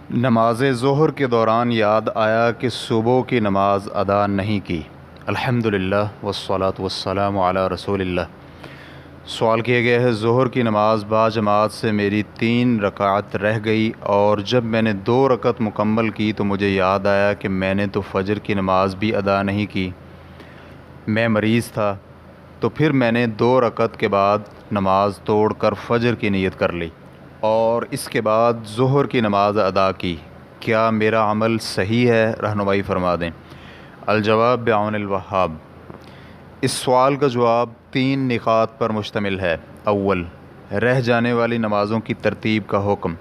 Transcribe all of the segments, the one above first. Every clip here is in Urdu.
نماز ظہر کے دوران یاد آیا کہ صبح کی نماز ادا نہیں کی۔ الحمدللہ والصلاۃ والسلام علی رسول اللہ۔ سوال کیا گیا ہے، ظہر کی نماز باجماعت سے میری 3 رکعت رہ گئی اور جب میں نے 2 رکعت مکمل کی تو مجھے یاد آیا کہ میں نے تو فجر کی نماز بھی ادا نہیں کی۔ میں مریض تھا تو پھر میں نے 2 رکعت کے بعد نماز توڑ کر فجر کی نیت کر لی اور اس کے بعد ظہر کی نماز ادا کی۔ کیا میرا عمل صحیح ہے؟ رہنمائی فرما دیں۔ الجواب بعون الوہاب۔ اس سوال کا جواب 3 نکات پر مشتمل ہے۔ اول، رہ جانے والی نمازوں کی ترتیب کا حکم۔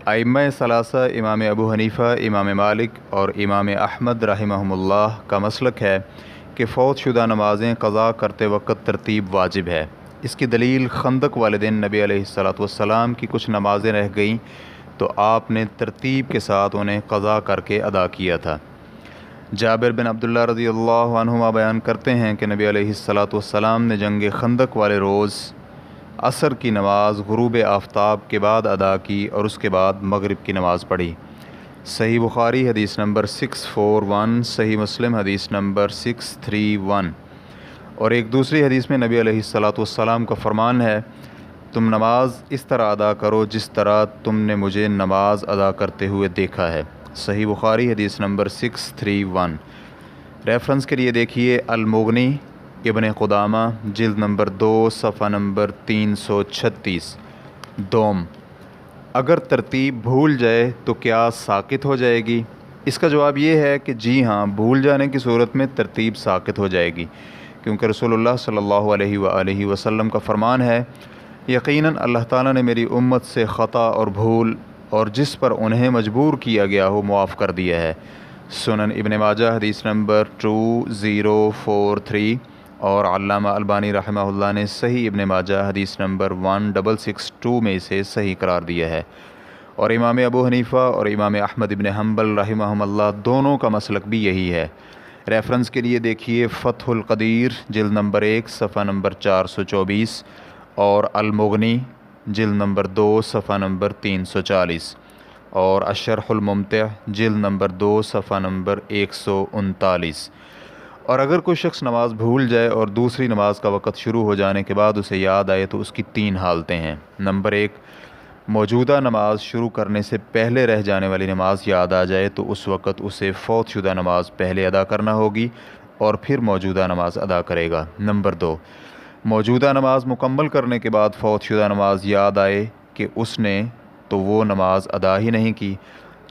ائمہ ثلاثہ امام ابو حنیفہ، امام مالک اور امام احمد رحمہم اللہ کا مسلک ہے کہ فوت شدہ نمازیں قضا کرتے وقت ترتیب واجب ہے۔ اس کی دلیل خندق والے دن نبی علیہ الصلوۃ والسلام کی کچھ نمازیں رہ گئیں تو آپ نے ترتیب کے ساتھ انہیں قضا کر کے ادا کیا تھا۔ جابر بن عبداللہ رضی اللہ عنہما بیان کرتے ہیں کہ نبی علیہ الصلوۃ والسلام نے جنگ خندق والے روز عصر کی نماز غروب آفتاب کے بعد ادا کی اور اس کے بعد مغرب کی نماز پڑھی۔ صحیح بخاری حدیث نمبر 641، صحیح مسلم حدیث نمبر 631۔ اور ایک دوسری حدیث میں نبی علیہ الصلوۃ والسلام کا فرمان ہے، تم نماز اس طرح ادا کرو جس طرح تم نے مجھے نماز ادا کرتے ہوئے دیکھا ہے۔ صحیح بخاری حدیث نمبر 631۔ ریفرنس کے لیے دیکھیے المغنی ابن قدامہ جلد نمبر 2 صفحہ نمبر 336۔ دوم، اگر ترتیب بھول جائے تو کیا ساقط ہو جائے گی؟ اس کا جواب یہ ہے کہ جی ہاں، بھول جانے کی صورت میں ترتیب ساقط ہو جائے گی، کیونکہ رسول اللہ صلی اللہ علیہ وآلہ وسلم کا فرمان ہے، یقیناً اللہ تعالیٰ نے میری امت سے خطا اور بھول اور جس پر انہیں مجبور کیا گیا ہو معاف کر دیا ہے۔ سنن ابن ماجہ حدیث نمبر 2043 اور علامہ البانی رحمہ اللہ نے صحیح ابن ماجہ حدیث نمبر 1662 میں اسے صحیح قرار دیا ہے۔ اور امام ابو حنیفہ اور امام احمد ابن حنبل رحمہم اللہ دونوں کا مسلک بھی یہی ہے۔ ریفرنس کے لیے دیکھیے فتح القدیر جلد نمبر 1 صفحہ نمبر 424 اور المغنی جلد نمبر 2 صفحہ نمبر 340 اور الشرح الممتع جلد نمبر 2 صفحہ نمبر 139۔ اور اگر کوئی شخص نماز بھول جائے اور دوسری نماز کا وقت شروع ہو جانے کے بعد اسے یاد آئے تو اس کی 3 حالتیں ہیں۔ نمبر 1، موجودہ نماز شروع کرنے سے پہلے رہ جانے والی نماز یاد آ جائے تو اس وقت اسے فوت شدہ نماز پہلے ادا کرنا ہوگی اور پھر موجودہ نماز ادا کرے گا۔ نمبر 2، موجودہ نماز مکمل کرنے کے بعد فوت شدہ نماز یاد آئے کہ اس نے تو وہ نماز ادا ہی نہیں کی،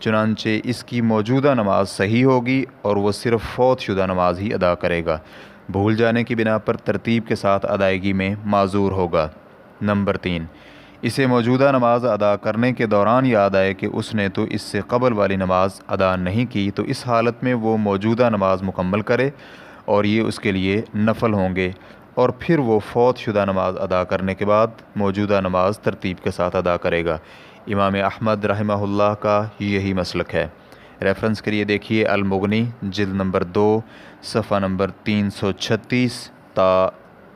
چنانچہ اس کی موجودہ نماز صحیح ہوگی اور وہ صرف فوت شدہ نماز ہی ادا کرے گا، بھول جانے کی بنا پر ترتیب کے ساتھ ادائیگی میں معذور ہوگا۔ نمبر 3، اسے موجودہ نماز ادا کرنے کے دوران یاد آئے کہ اس نے تو اس سے قبل والی نماز ادا نہیں کی، تو اس حالت میں وہ موجودہ نماز مکمل کرے اور یہ اس کے لیے نفل ہوں گے، اور پھر وہ فوت شدہ نماز ادا کرنے کے بعد موجودہ نماز ترتیب کے ساتھ ادا کرے گا۔ امام احمد رحمہ اللہ کا یہی مسلک ہے۔ ریفرنس کے لیے دیکھیے المغنی جلد نمبر 2 صفحہ نمبر 336 تا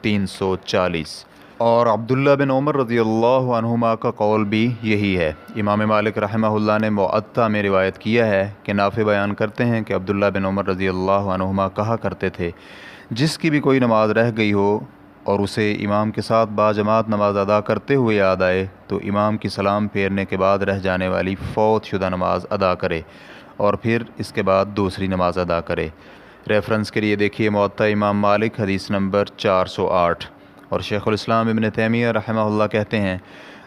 340۔ اور عبداللہ بن عمر رضی اللہ عنہما کا قول بھی یہی ہے۔ امام مالک رحمہ اللہ نے موطا میں روایت کیا ہے کہ نافع بیان کرتے ہیں کہ عبداللہ بن عمر رضی اللہ عنہما کہا کرتے تھے، جس کی بھی کوئی نماز رہ گئی ہو اور اسے امام کے ساتھ باجماعت نماز ادا کرتے ہوئے یاد آئے تو امام کی سلام پھیرنے کے بعد رہ جانے والی فوت شدہ نماز ادا کرے اور پھر اس کے بعد دوسری نماز ادا کرے۔ ریفرنس کے لیے دیکھیے موطا امام مالک حدیث نمبر 408۔ اور شیخ الاسلام ابن تیمیہ رحمہ اللہ کہتے ہیں،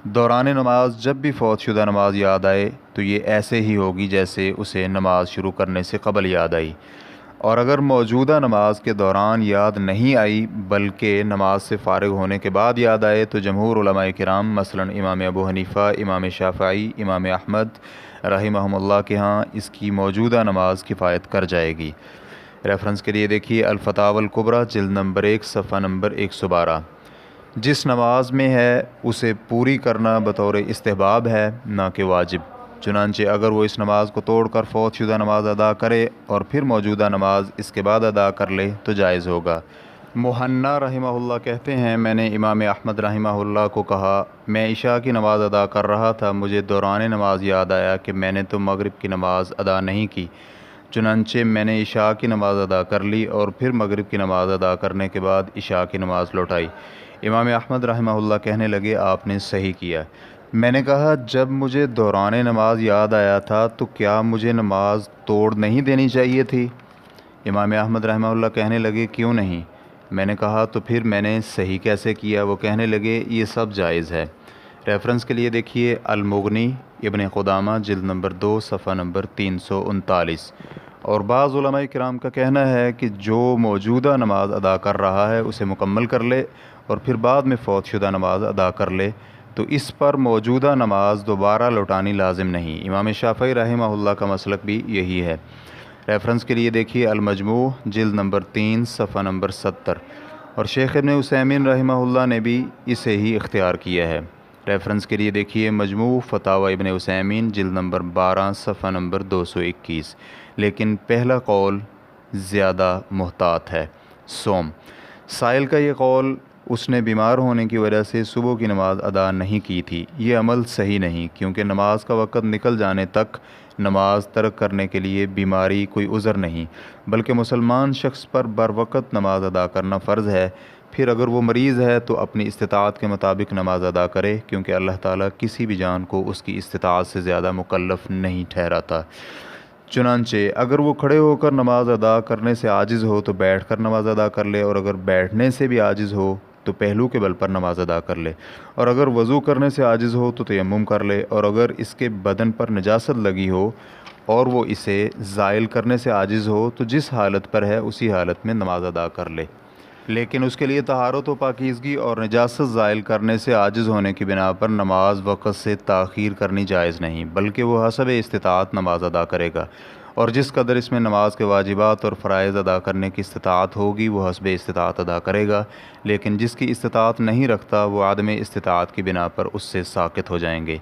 دوران نماز جب بھی فوت شدہ نماز یاد آئے تو یہ ایسے ہی ہوگی جیسے اسے نماز شروع کرنے سے قبل یاد آئی، اور اگر موجودہ نماز کے دوران یاد نہیں آئی بلکہ نماز سے فارغ ہونے کے بعد یاد آئے تو جمہور علماء کرام مثلا امام ابو حنیفہ، امام شافعی، امام احمد رحمہم اللہ کے ہاں اس کی موجودہ نماز کفایت کر جائے گی۔ ریفرنس کے لیے دیکھیے الفتاوی الکبریٰ جلد نمبر 1 صفحہ نمبر 112۔ جس نماز میں ہے اسے پوری کرنا بطور استحباب ہے نہ کہ واجب، چنانچہ اگر وہ اس نماز کو توڑ کر فوت شدہ نماز ادا کرے اور پھر موجودہ نماز اس کے بعد ادا کر لے تو جائز ہوگا۔ محنا رحمہ اللہ کہتے ہیں میں نے امام احمد رحمہ اللہ کو کہا میں عشاء کی نماز ادا کر رہا تھا، مجھے دوران نماز یاد آیا کہ میں نے تو مغرب کی نماز ادا نہیں کی، چنانچہ میں نے عشاء کی نماز ادا کر لی اور پھر مغرب کی نماز ادا کرنے کے بعد عشاء کی نماز لوٹائی۔ امام احمد رحمہ اللہ کہنے لگے آپ نے صحیح کیا۔ میں نے کہا جب مجھے دوران نماز یاد آیا تھا تو کیا مجھے نماز توڑ نہیں دینی چاہیے تھی؟ امام احمد رحمہ اللہ کہنے لگے کیوں نہیں؟ میں نے کہا تو پھر میں نے صحیح کیسے کیا؟ وہ کہنے لگے یہ سب جائز ہے۔ ریفرنس کے لیے دیکھیے المغنی ابن قدامہ جلد نمبر 2 صفحہ نمبر 339۔ اور بعض علماء کرام کا کہنا ہے کہ جو موجودہ نماز ادا کر رہا ہے اسے مکمل کر لے اور پھر بعد میں فوت شدہ نماز ادا کر لے تو اس پر موجودہ نماز دوبارہ لوٹانی لازم نہیں۔ امام شافعی رحمہ اللہ کا مسلک بھی یہی ہے۔ ریفرنس کے لیے دیکھیے المجموع جلد نمبر 3 صفحہ نمبر 70۔ اور شیخ ابن عثیمین رحمہ اللہ نے بھی اسے ہی اختیار کیا ہے۔ ریفرنس کے لیے دیکھیے مجموع فتاوی ابن عثیمین جلد نمبر 12 صفحہ نمبر 221۔ لیکن پہلا قول زیادہ محتاط ہے۔ سوم سائل کا یہ قول اس نے بیمار ہونے کی وجہ سے صبح کی نماز ادا نہیں کی تھی، یہ عمل صحیح نہیں کیونکہ نماز کا وقت نکل جانے تک نماز ترک کرنے کے لیے بیماری کوئی عذر نہیں، بلکہ مسلمان شخص پر بر وقت نماز ادا کرنا فرض ہے۔ پھر اگر وہ مریض ہے تو اپنی استطاعت کے مطابق نماز ادا کرے کیونکہ اللہ تعالیٰ کسی بھی جان کو اس کی استطاعت سے زیادہ مکلف نہیں ٹھہراتا۔ چنانچہ اگر وہ کھڑے ہو کر نماز ادا کرنے سے عاجز ہو تو بیٹھ کر نماز ادا کر لے، اور اگر بیٹھنے سے بھی عاجز ہو تو پہلو کے بل پر نماز ادا کر لے، اور اگر وضو کرنے سے عاجز ہو تو تیمم کر لے، اور اگر اس کے بدن پر نجاست لگی ہو اور وہ اسے زائل کرنے سے عاجز ہو تو جس حالت پر ہے اسی حالت میں نماز ادا کر لے، لیکن اس کے لیے طہارت و پاکیزگی اور نجاست زائل کرنے سے عاجز ہونے کی بنا پر نماز وقت سے تاخیر کرنی جائز نہیں، بلکہ وہ حسب استطاعت نماز ادا کرے گا، اور جس قدر اس میں نماز کے واجبات اور فرائض ادا کرنے کی استطاعت ہوگی وہ حسب استطاعت ادا کرے گا، لیکن جس کی استطاعت نہیں رکھتا وہ عدم استطاعت کی بنا پر اس سے ساقط ہو جائیں گے۔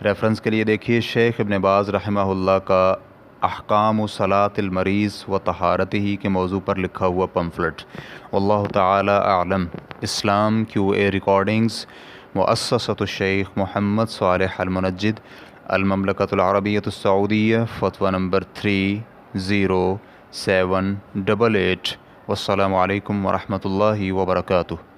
ریفرنس کے لیے دیکھیے شیخ ابن باز رحمہ اللہ کا احکام صلاۃ المریض و طہارتہ کے موضوع پر لکھا ہوا پمفلٹ۔ واللہ تعالی اعلم۔ اسلام QA ریکارڈنگز، مؤسسۃ الشیخ محمد صالح المنجد، المملکۃ العربیۃ السعودیہ، فتویٰ نمبر 30788۔ والسلام علیکم ورحمۃ اللہ وبرکاتہ۔